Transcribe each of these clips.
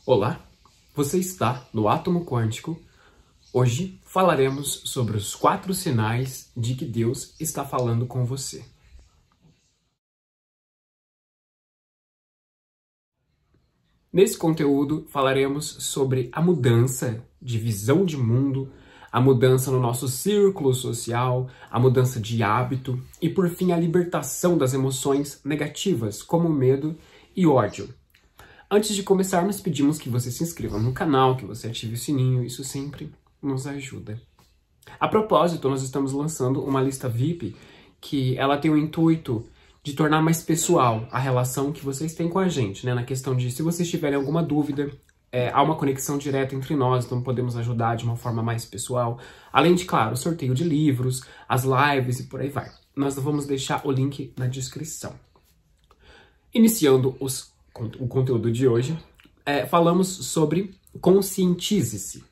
Olá, você está no Átomo Quântico. Hoje falaremos sobre os 4 sinais de que Deus está falando com você. Nesse conteúdo falaremos sobre a mudança de visão de mundo, a mudança no nosso círculo social, a mudança de hábito e, por fim, a libertação das emoções negativas, como medo e ódio. Antes de começarmos, pedimos que você se inscreva no canal, que você ative o sininho, isso sempre nos ajuda. A propósito, nós estamos lançando uma lista VIP que ela tem o intuito de tornar mais pessoal a relação que vocês têm com a gente, né? Na questão de, se vocês tiverem alguma dúvida, há uma conexão direta entre nós, então podemos ajudar de uma forma mais pessoal. Além de, claro, o sorteio de livros, as lives e por aí vai. Nós vamos deixar o link na descrição. Iniciando o conteúdo de hoje, falamos sobre conscientize-se.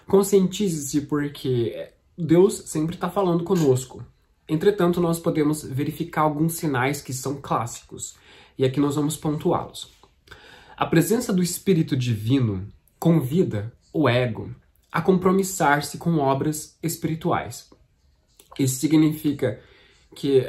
Conscientize-se porque Deus sempre está falando conosco. Entretanto, nós podemos verificar alguns sinais que são clássicos, e aqui nós vamos pontuá-los. A presença do Espírito Divino convida o ego a compromissar-se com obras espirituais. Isso significa que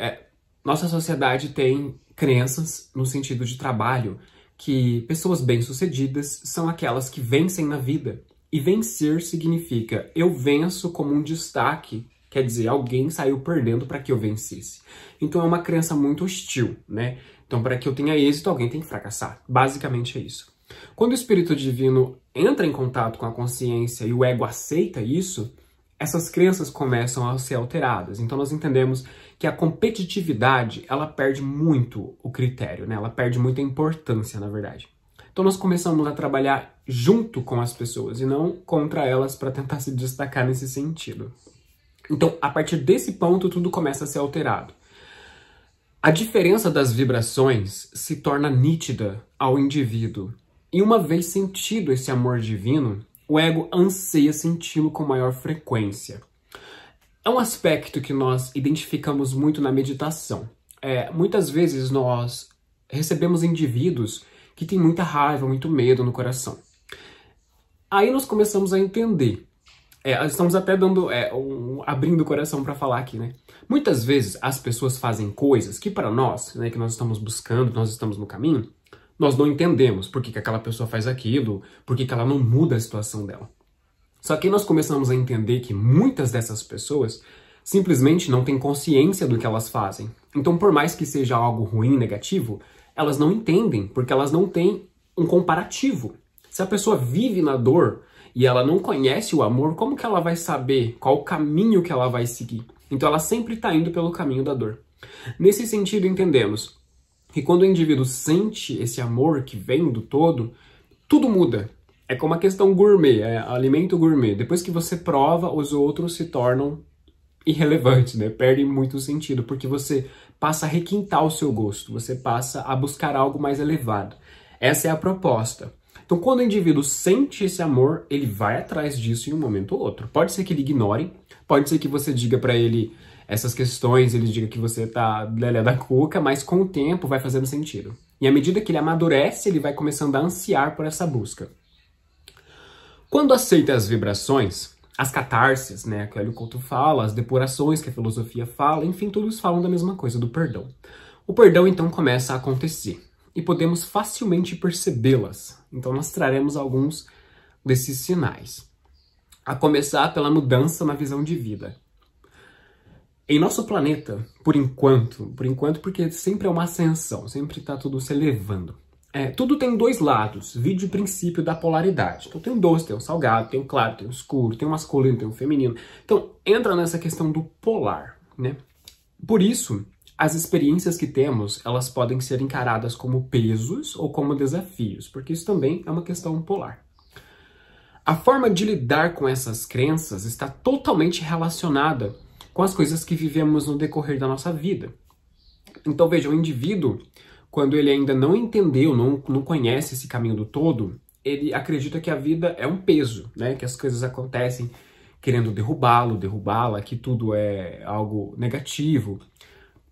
nossa sociedade tem crenças no sentido de trabalho, que pessoas bem-sucedidas são aquelas que vencem na vida. E vencer significa eu venço como um destaque, quer dizer, alguém saiu perdendo para que eu vencesse. Então é uma crença muito hostil, né? Então para que eu tenha êxito, alguém tem que fracassar. Basicamente é isso. Quando o Espírito Divino entra em contato com a consciência e o ego aceita isso, essas crenças começam a ser alteradas. Então nós entendemos que a competitividade, ela perde muito o critério, né? Ela perde muita importância, na verdade. Então nós começamos a trabalhar junto com as pessoas e não contra elas para tentar se destacar nesse sentido. Então, a partir desse ponto, tudo começa a ser alterado. A diferença das vibrações se torna nítida ao indivíduo. E uma vez sentido esse amor divino, o ego anseia senti-lo com maior frequência. É um aspecto que nós identificamos muito na meditação. Muitas vezes nós recebemos indivíduos que têm muita raiva, muito medo no coração. Aí nós começamos a entender. Estamos até abrindo o coração para falar aqui, né? Muitas vezes as pessoas fazem coisas que para nós, né, que nós estamos buscando, nós estamos no caminho, nós não entendemos por que aquela pessoa faz aquilo, por que ela não muda a situação dela. Só que nós começamos a entender que muitas dessas pessoas simplesmente não têm consciência do que elas fazem. Então, por mais que seja algo ruim, negativo, elas não entendem, porque elas não têm um comparativo. Se a pessoa vive na dor e ela não conhece o amor, como que ela vai saber qual o caminho que ela vai seguir? Então, ela sempre está indo pelo caminho da dor. Nesse sentido, entendemos que quando o indivíduo sente esse amor que vem do todo, tudo muda. É como a questão gourmet, alimento gourmet. Depois que você prova, os outros se tornam irrelevantes, né? Perdem muito sentido, porque você passa a requintar o seu gosto, você passa a buscar algo mais elevado. Essa é a proposta. Então, quando o indivíduo sente esse amor, ele vai atrás disso em um momento ou outro. Pode ser que ele ignore, pode ser que você diga para ele essas questões, ele diga que você tá lelé da cuca, mas com o tempo vai fazendo sentido. E à medida que ele amadurece, ele vai começando a ansiar por essa busca. Quando aceita as vibrações, as catarses, né, que o Hélio Couto fala, as depurações que a filosofia fala, enfim, todos falam da mesma coisa, do perdão. O perdão, então, começa a acontecer e podemos facilmente percebê-las. Então, nós traremos alguns desses sinais. A começar pela mudança na visão de vida. Em nosso planeta, por enquanto, porque sempre é uma ascensão, sempre está tudo se elevando. Tudo tem dois lados, vide o princípio da polaridade. Então tem doce, tem o salgado, tem o claro, tem o escuro, tem o masculino, tem o feminino. Então entra nessa questão do polar, né? Por isso, as experiências que temos, elas podem ser encaradas como pesos ou como desafios, porque isso também é uma questão polar. A forma de lidar com essas crenças está totalmente relacionada com as coisas que vivemos no decorrer da nossa vida. Então veja, o indivíduo, quando ele ainda não entendeu, não conhece esse caminho do todo, ele acredita que a vida é um peso, né? Que as coisas acontecem querendo derrubá-lo, derrubá-la, que tudo é algo negativo.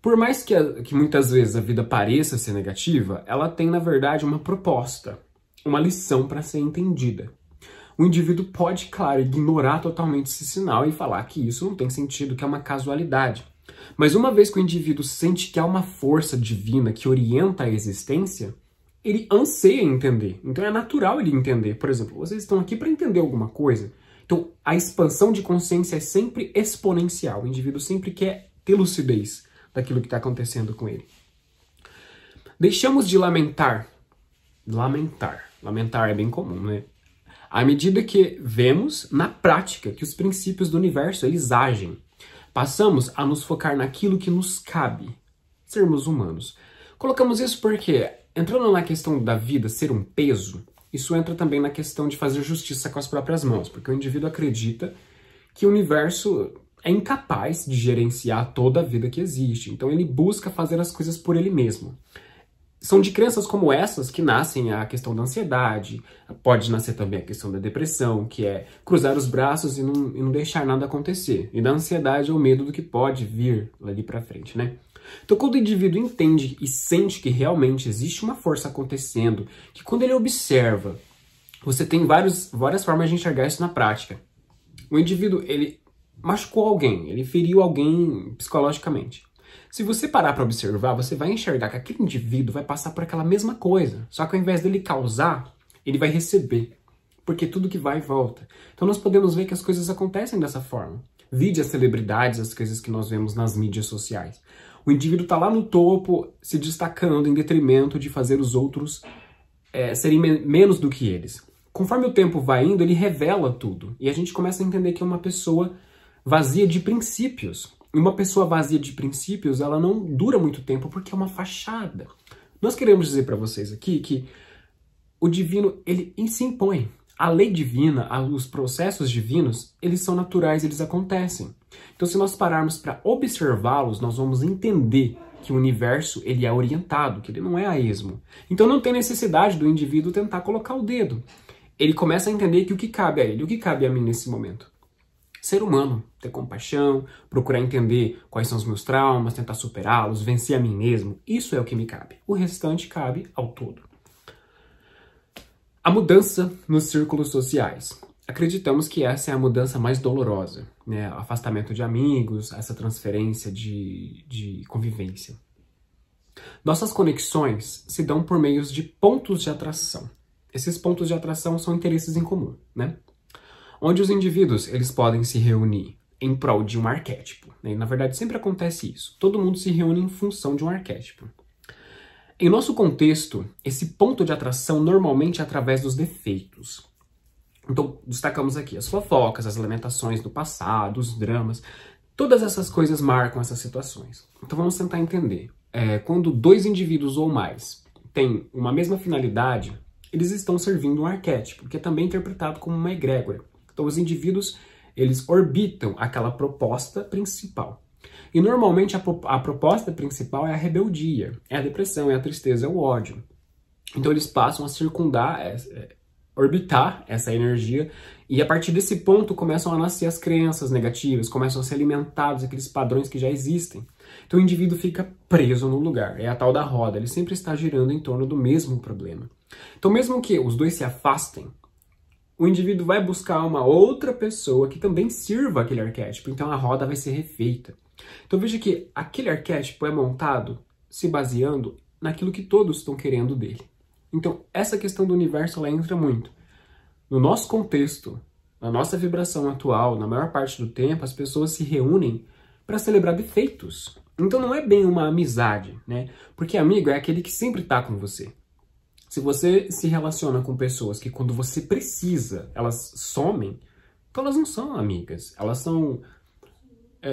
Por mais que muitas vezes a vida pareça ser negativa, ela tem, na verdade, uma proposta. uma lição para ser entendida. O indivíduo pode, claro, ignorar totalmente esse sinal e falar que isso não tem sentido, que é uma casualidade. Mas uma vez que o indivíduo sente que há uma força divina que orienta a existência, ele anseia entender. Então é natural ele entender. Por exemplo, vocês estão aqui para entender alguma coisa. Então a expansão de consciência é sempre exponencial. O indivíduo sempre quer ter lucidez daquilo que está acontecendo com ele. Deixamos de lamentar. Lamentar é bem comum, né? À medida que vemos, na prática, que os princípios do universo, eles agem. Passamos a nos focar naquilo que nos cabe, sermos humanos. Colocamos isso porque, entrando na questão da vida ser um peso, isso entra também na questão de fazer justiça com as próprias mãos, porque o indivíduo acredita que o universo é incapaz de gerenciar toda a vida que existe, então ele busca fazer as coisas por ele mesmo. São de crenças como essas que nascem a questão da ansiedade, pode nascer também a questão da depressão, que é cruzar os braços e não deixar nada acontecer. E da ansiedade é o medo do que pode vir ali pra frente, né? Então quando o indivíduo entende e sente que realmente existe uma força acontecendo, que quando ele observa, você tem várias formas de enxergar isso na prática. O indivíduo, ele machucou alguém, ele feriu alguém psicologicamente. Se você parar para observar, você vai enxergar que aquele indivíduo vai passar por aquela mesma coisa. Só que ao invés dele causar, ele vai receber. Porque tudo que vai, volta. Então nós podemos ver que as coisas acontecem dessa forma. Vide as celebridades, as coisas que nós vemos nas mídias sociais. O indivíduo está lá no topo, se destacando em detrimento de fazer os outros serem menos do que eles. Conforme o tempo vai indo, ele revela tudo. E a gente começa a entender que é uma pessoa vazia de princípios. E uma pessoa vazia de princípios, ela não dura muito tempo porque é uma fachada. Nós queremos dizer para vocês aqui que o divino, ele se impõe. A lei divina, os processos divinos, eles são naturais, eles acontecem. Então, se nós pararmos para observá-los, nós vamos entender que o universo, ele é orientado, que ele não é a esmo. Então, não tem necessidade do indivíduo tentar colocar o dedo. Ele começa a entender que o que cabe a ele, o que cabe a mim nesse momento? Ser humano, ter compaixão, procurar entender quais são os meus traumas, tentar superá-los, vencer a mim mesmo. Isso é o que me cabe. O restante cabe ao todo. A mudança nos círculos sociais. Acreditamos que essa é a mudança mais dolorosa, né? Afastamento de amigos, essa transferência de convivência. Nossas conexões se dão por meio de pontos de atração. Esses pontos de atração são interesses em comum, né? Onde os indivíduos eles podem se reunir em prol de um arquétipo. Né? Na verdade, sempre acontece isso. Todo mundo se reúne em função de um arquétipo. Em nosso contexto, esse ponto de atração normalmente é através dos defeitos. Então, destacamos aqui as fofocas, as lamentações do passado, os dramas. Todas essas coisas marcam essas situações. Então, vamos tentar entender. Quando dois indivíduos ou mais têm uma mesma finalidade, eles estão servindo um arquétipo, que é também interpretado como uma egrégora. Então, os indivíduos, eles orbitam aquela proposta principal. E, normalmente, a proposta principal é a rebeldia, é a depressão, é a tristeza, é o ódio. Então, eles passam a circundar, orbitar essa energia, e a partir desse ponto começam a nascer as crenças negativas, começam a ser alimentados aqueles padrões que já existem. Então, o indivíduo fica preso no lugar, é a tal da roda, ele sempre está girando em torno do mesmo problema. Então, mesmo que os dois se afastem, o indivíduo vai buscar uma outra pessoa que também sirva aquele arquétipo, então a roda vai ser refeita. Então veja que aquele arquétipo é montado se baseando naquilo que todos estão querendo dele. Então essa questão do universo ela entra muito. No nosso contexto, na nossa vibração atual, na maior parte do tempo, as pessoas se reúnem para celebrar defeitos. Então não é bem uma amizade, né? Porque amigo é aquele que sempre está com você. Se você se relaciona com pessoas que quando você precisa, elas somem, então elas não são amigas. Elas são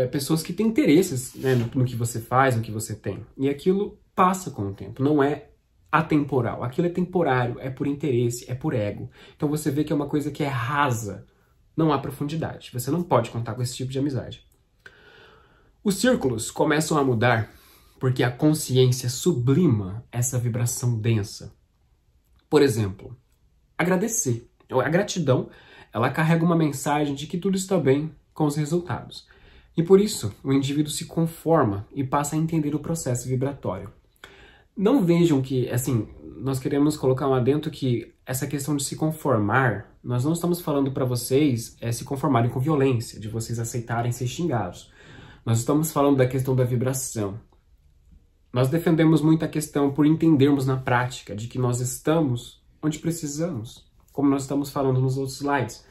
pessoas que têm interesses, né, no que você faz, no que você tem. E aquilo passa com o tempo, não é atemporal. Aquilo é temporário, é por interesse, é por ego. Então você vê que é uma coisa que é rasa, não há profundidade. Você não pode contar com esse tipo de amizade. Os círculos começam a mudar porque a consciência sublima essa vibração densa. Por exemplo, agradecer. A gratidão, ela carrega uma mensagem de que tudo está bem com os resultados. E por isso, o indivíduo se conforma e passa a entender o processo vibratório. Não vejam que, assim, nós queremos colocar lá dentro que essa questão de se conformar, nós não estamos falando para vocês se conformarem com violência, de vocês aceitarem ser xingados. Nós estamos falando da questão da vibração. Nós defendemos muito a questão por entendermos na prática de que nós estamos onde precisamos, como nós estamos falando nos outros slides.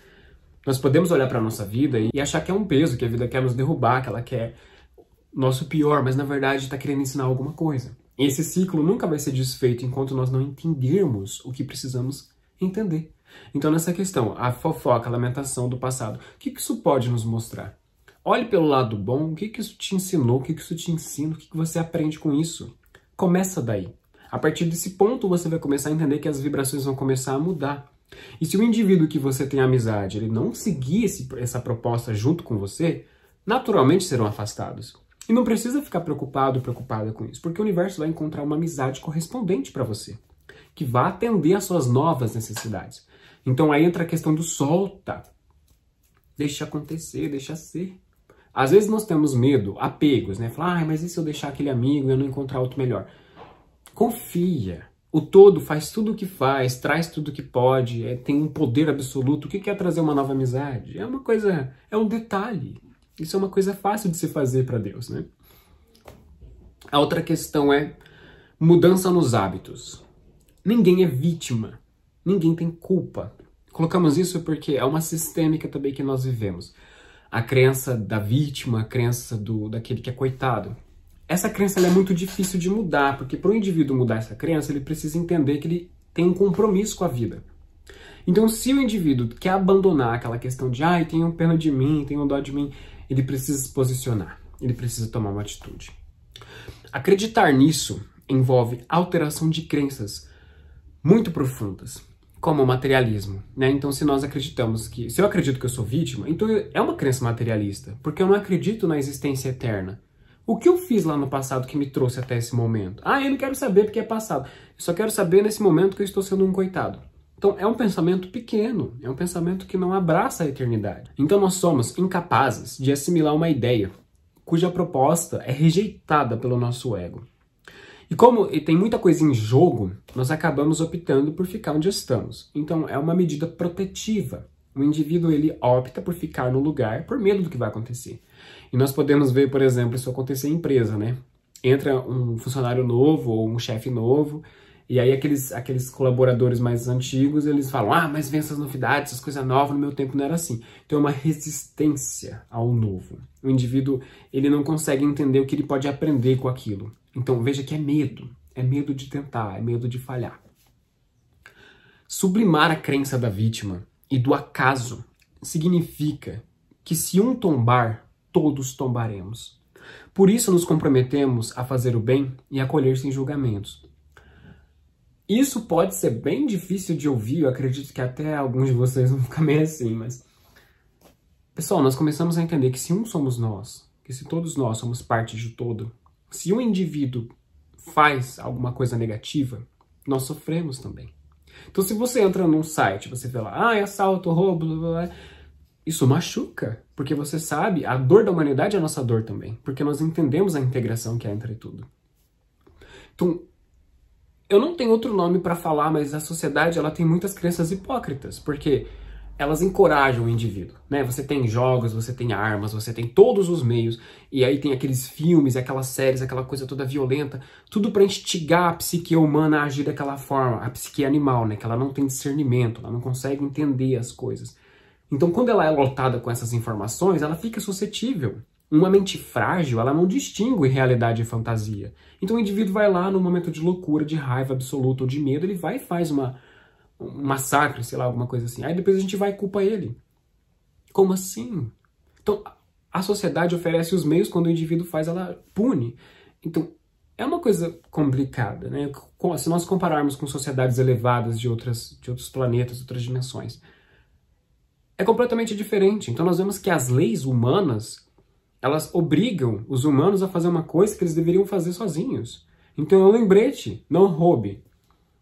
Nós podemos olhar para a nossa vida e achar que é um peso, que a vida quer nos derrubar, que ela quer nosso pior, mas na verdade está querendo ensinar alguma coisa. E esse ciclo nunca vai ser desfeito enquanto nós não entendermos o que precisamos entender. Então nessa questão, a fofoca, a lamentação do passado, o que isso pode nos mostrar? Olhe pelo lado bom, o que isso te ensinou, o que isso te ensina, o que você aprende com isso. Começa daí. A partir desse ponto você vai começar a entender que as vibrações vão começar a mudar. E se o indivíduo que você tem amizade, ele não seguir essa proposta junto com você, naturalmente serão afastados. E não precisa ficar preocupado, preocupada com isso, porque o universo vai encontrar uma amizade correspondente para você, que vai atender às suas novas necessidades. Então aí entra a questão do solta. Deixa acontecer, deixa ser. Às vezes nós temos medo, apegos, né? Falar, mas e se eu deixar aquele amigo e eu não encontrar outro melhor? Confia. O todo faz tudo o que faz, traz tudo o que pode, tem um poder absoluto. O que é trazer uma nova amizade? É uma coisa, é um detalhe. Isso é uma coisa fácil de se fazer para Deus, né? A outra questão é mudança nos hábitos. Ninguém é vítima, ninguém tem culpa. Colocamos isso porque é uma sistêmica também que nós vivemos. A crença da vítima, a crença daquele que é coitado. Essa crença ela é muito difícil de mudar, porque para o indivíduo mudar essa crença, ele precisa entender que ele tem um compromisso com a vida. Então, se o indivíduo quer abandonar aquela questão de tenham pena de mim, tenham dó de mim, ele precisa se posicionar, ele precisa tomar uma atitude. Acreditar nisso envolve alteração de crenças muito profundas, como o materialismo, né? Então, se nós acreditamos se eu acredito que eu sou vítima, então é uma crença materialista, porque eu não acredito na existência eterna. O que eu fiz lá no passado que me trouxe até esse momento? Eu não quero saber porque é passado. Eu só quero saber nesse momento que eu estou sendo um coitado. Então, é um pensamento pequeno, é um pensamento que não abraça a eternidade. Então, nós somos incapazes de assimilar uma ideia cuja proposta é rejeitada pelo nosso ego. E como tem muita coisa em jogo, nós acabamos optando por ficar onde estamos. Então, é uma medida protetiva. O indivíduo, ele opta por ficar no lugar por medo do que vai acontecer. E nós podemos ver, por exemplo, isso acontecer em empresa, né? Entra um funcionário novo ou um chefe novo, e aí aqueles colaboradores mais antigos, eles falam, mas vem essas novidades, essas coisas novas, no meu tempo não era assim. Então é uma resistência ao novo. O indivíduo, ele não consegue entender o que ele pode aprender com aquilo. Então veja que é medo de tentar, é medo de falhar. Sublimar a crença da vítima e do acaso significa que se um tombar, todos tombaremos. Por isso nos comprometemos a fazer o bem e a colher sem julgamentos. Isso pode ser bem difícil de ouvir, eu acredito que até alguns de vocês vão ficar meio assim, mas... Pessoal, nós começamos a entender que se um somos nós, que se todos nós somos parte de todo, se um indivíduo faz alguma coisa negativa, nós sofremos também. Então se você entra num site, você vê lá, é assalto, roubo, blá, blá, blá, isso machuca, porque você sabe, a dor da humanidade é a nossa dor também, porque nós entendemos a integração que há entre tudo. Então, eu não tenho outro nome para falar, mas a sociedade ela tem muitas crenças hipócritas, porque elas encorajam o indivíduo, né? Você tem jogos, você tem armas, você tem todos os meios, e aí tem aqueles filmes, aquelas séries, aquela coisa toda violenta, tudo para instigar a psique humana a agir daquela forma, a psique animal, né? Que ela não tem discernimento, ela não consegue entender as coisas. Então, quando ela é lotada com essas informações, ela fica suscetível. Uma mente frágil, ela não distingue realidade e fantasia. Então o indivíduo vai lá no momento de loucura, de raiva absoluta ou de medo, ele vai e faz um massacre, sei lá, alguma coisa assim. Aí depois a gente vai e culpa ele. Como assim? Então a sociedade oferece os meios, quando o indivíduo faz, ela pune. Então é uma coisa complicada, né? Se nós compararmos com sociedades elevadas de outros planetas, outras dimensões, é completamente diferente. Então nós vemos que as leis humanas, elas obrigam os humanos a fazer uma coisa que eles deveriam fazer sozinhos. Então é um lembrete, não roube.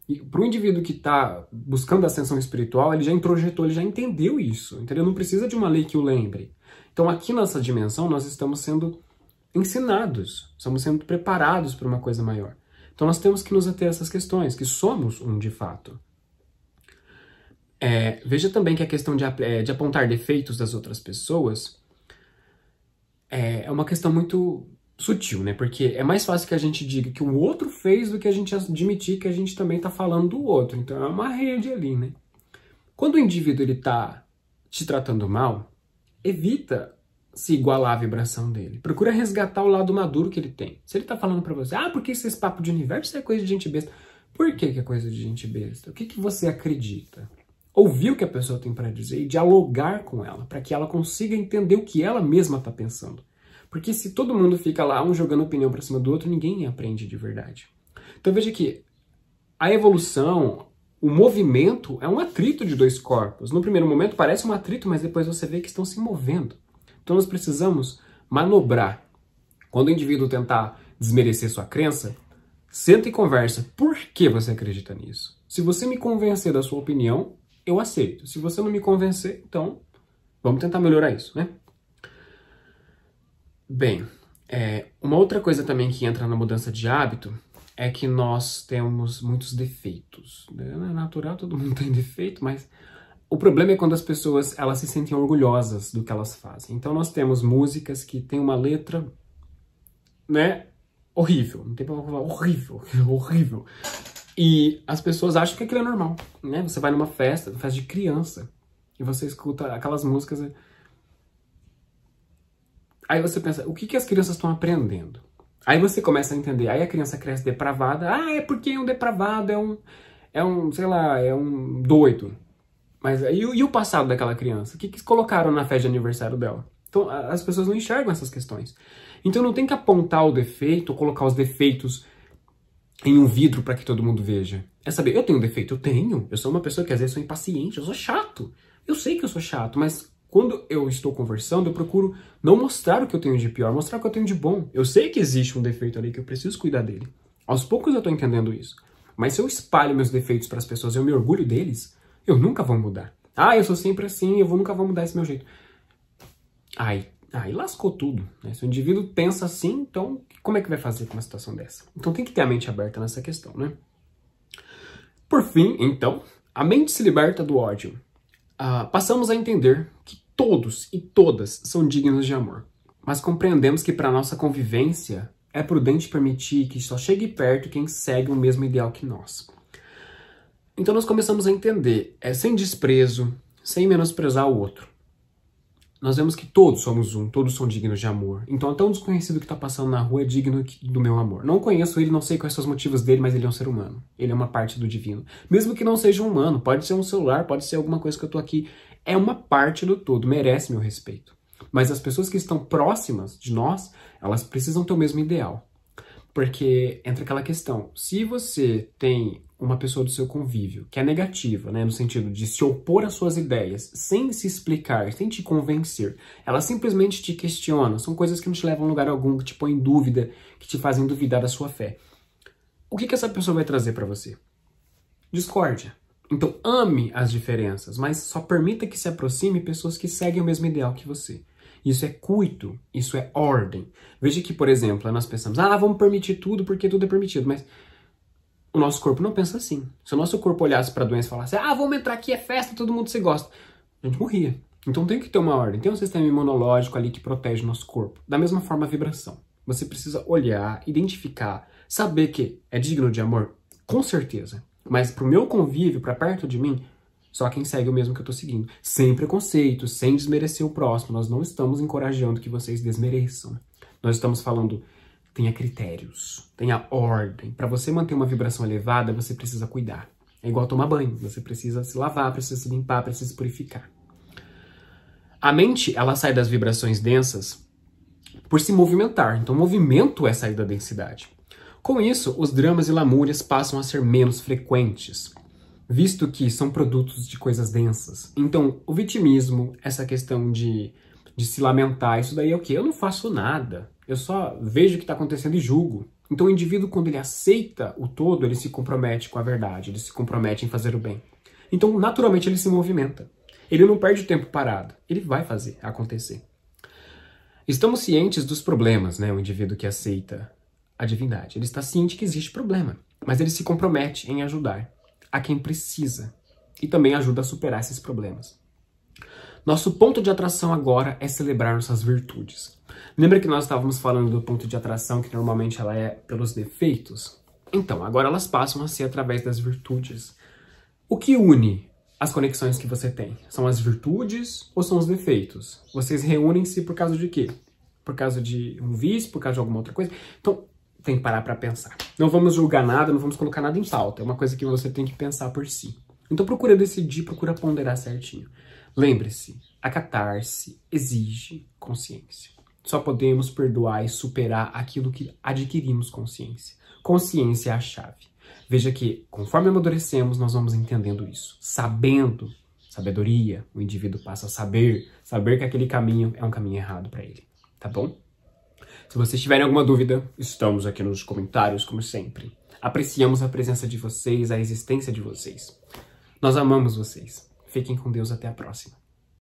E para o indivíduo que está buscando a ascensão espiritual, ele já introjetou, ele já entendeu isso. Entendeu? Não precisa de uma lei que o lembre. Então aqui nessa dimensão nós estamos sendo ensinados, estamos sendo preparados para uma coisa maior. Então nós temos que nos ater a essas questões, que somos um de fato. Veja também que a questão de apontar defeitos das outras pessoas é uma questão muito sutil, né? Porque é mais fácil que a gente diga que o outro fez do que a gente admitir que a gente também está falando do outro. Então é uma rede ali, né? Quando o indivíduo ele tá te tratando mal, evita se igualar à vibração dele. Procura resgatar o lado maduro que ele tem. Se ele tá falando pra você, porque esse papo de universo é coisa de gente besta. Por que é coisa de gente besta? O que você acredita? Ouvir o que a pessoa tem para dizer e dialogar com ela, para que ela consiga entender o que ela mesma tá pensando. Porque se todo mundo fica lá, um jogando opinião pra cima do outro, ninguém aprende de verdade. Então veja que a evolução, o movimento é um atrito de dois corpos. No primeiro momento parece um atrito, mas depois você vê que estão se movendo. Então nós precisamos manobrar. Quando o indivíduo tentar desmerecer sua crença, senta e conversa. Por que você acredita nisso? Se você me convencer da sua opinião, eu aceito. Se você não me convencer, então vamos tentar melhorar isso, né? Bem, uma outra coisa também que entra na mudança de hábito é que nós temos muitos defeitos. É natural, todo mundo tem defeito, mas o problema é quando as pessoas elas se sentem orgulhosas do que elas fazem. Então nós temos músicas que tem uma letra, né, horrível. Não tem pra falar horrível, horrível. E as pessoas acham que aquilo é normal, né? Você vai numa festa de criança, e você escuta aquelas músicas. Aí você pensa, o que as crianças estão aprendendo? Aí você começa a entender, aí a criança cresce depravada. É porque um depravado sei lá, é um doido. Mas e o passado daquela criança? O que colocaram na festa de aniversário dela? Então as pessoas não enxergam essas questões. Então não tem que apontar o defeito ou colocar os defeitos em um vidro para que todo mundo veja. É saber, eu tenho defeito? Eu tenho. Eu sou uma pessoa que às vezes sou impaciente, eu sou chato. Eu sei que eu sou chato, mas quando eu estou conversando, eu procuro não mostrar o que eu tenho de pior, mostrar o que eu tenho de bom. Eu sei que existe um defeito ali que eu preciso cuidar dele. Aos poucos eu estou entendendo isso. Mas se eu espalho meus defeitos para as pessoas e eu me orgulho deles, eu nunca vou mudar. Eu sou sempre assim, nunca vou mudar esse meu jeito. Aí lascou tudo, né? Se o indivíduo pensa assim, então como é que vai fazer com uma situação dessa? Então tem que ter a mente aberta nessa questão, né? Por fim, então, a mente se liberta do ódio. Passamos a entender que todos e todas são dignos de amor, mas compreendemos que para nossa convivência é prudente permitir que só chegue perto quem segue o mesmo ideal que nós. Então nós começamos a entender, sem desprezo, sem menosprezar o outro. Nós vemos que todos somos um, todos são dignos de amor. Então até um desconhecido que está passando na rua é digno do meu amor. Não conheço ele, não sei quais são os motivos dele, mas ele é um ser humano. Ele é uma parte do divino. Mesmo que não seja um humano, pode ser um celular, pode ser alguma coisa que eu tô aqui. É uma parte do todo, merece meu respeito. Mas as pessoas que estão próximas de nós, elas precisam ter o mesmo ideal. Porque entra aquela questão, se você tem uma pessoa do seu convívio que é negativa, né, no sentido de se opor às suas ideias, sem se explicar, sem te convencer, ela simplesmente te questiona, são coisas que não te levam a lugar algum, que te põem em dúvida, que te fazem duvidar da sua fé. O que essa pessoa vai trazer para você? Discórdia. Então ame as diferenças, mas só permita que se aproxime pessoas que seguem o mesmo ideal que você. Isso é cuito, isso é ordem. Veja que, por exemplo, nós pensamos, vamos permitir tudo porque tudo é permitido, mas o nosso corpo não pensa assim. Se o nosso corpo olhasse para a doença e falasse, vamos entrar aqui, é festa, todo mundo se gosta, a gente morria. Então tem que ter uma ordem, tem um sistema imunológico ali que protege o nosso corpo. Da mesma forma, a vibração. Você precisa olhar, identificar, saber que é digno de amor, com certeza. Mas pro meu convívio, para perto de mim, só quem segue o mesmo que eu tô seguindo. Sem preconceito, sem desmerecer o próximo. Nós não estamos encorajando que vocês desmereçam. Nós estamos falando, tenha critérios, tenha ordem. Para você manter uma vibração elevada, você precisa cuidar. É igual tomar banho. Você precisa se lavar, precisa se limpar, precisa se purificar. A mente, ela sai das vibrações densas por se movimentar. Então, movimento é sair da densidade. Com isso, os dramas e lamúrias passam a ser menos frequentes, visto que são produtos de coisas densas. Então, o vitimismo, essa questão de se lamentar, isso daí é o quê? Eu não faço nada, eu só vejo o que está acontecendo e julgo. Então, o indivíduo, quando ele aceita o todo, ele se compromete com a verdade, ele se compromete em fazer o bem. Então, naturalmente, ele se movimenta. Ele não perde tempo parado, ele vai fazer acontecer. Estamos cientes dos problemas, né? O indivíduo que aceita a divindade. Ele está ciente que existe problema, mas ele se compromete em ajudar a quem precisa e também ajuda a superar esses problemas. Nosso ponto de atração agora é celebrar nossas virtudes. Lembra que nós estávamos falando do ponto de atração, que normalmente ela é pelos defeitos? Então, agora elas passam a ser através das virtudes. O que une as conexões que você tem? São as virtudes ou são os defeitos? Vocês reúnem-se por causa de quê? Por causa de um vício, por causa de alguma outra coisa? Então, tem que parar para pensar. Não vamos julgar nada, não vamos colocar nada em pauta. É uma coisa que você tem que pensar por si. Então, procura decidir, procura ponderar certinho. Lembre-se, a catarse exige consciência. Só podemos perdoar e superar aquilo que adquirimos consciência. Consciência é a chave. Veja que, conforme amadurecemos, nós vamos entendendo isso. Sabendo, sabedoria, o indivíduo passa a saber que aquele caminho é um caminho errado para ele. Tá bom? Se vocês tiverem alguma dúvida, estamos aqui nos comentários, como sempre. Apreciamos a presença de vocês, a existência de vocês. Nós amamos vocês. Fiquem com Deus, até a próxima.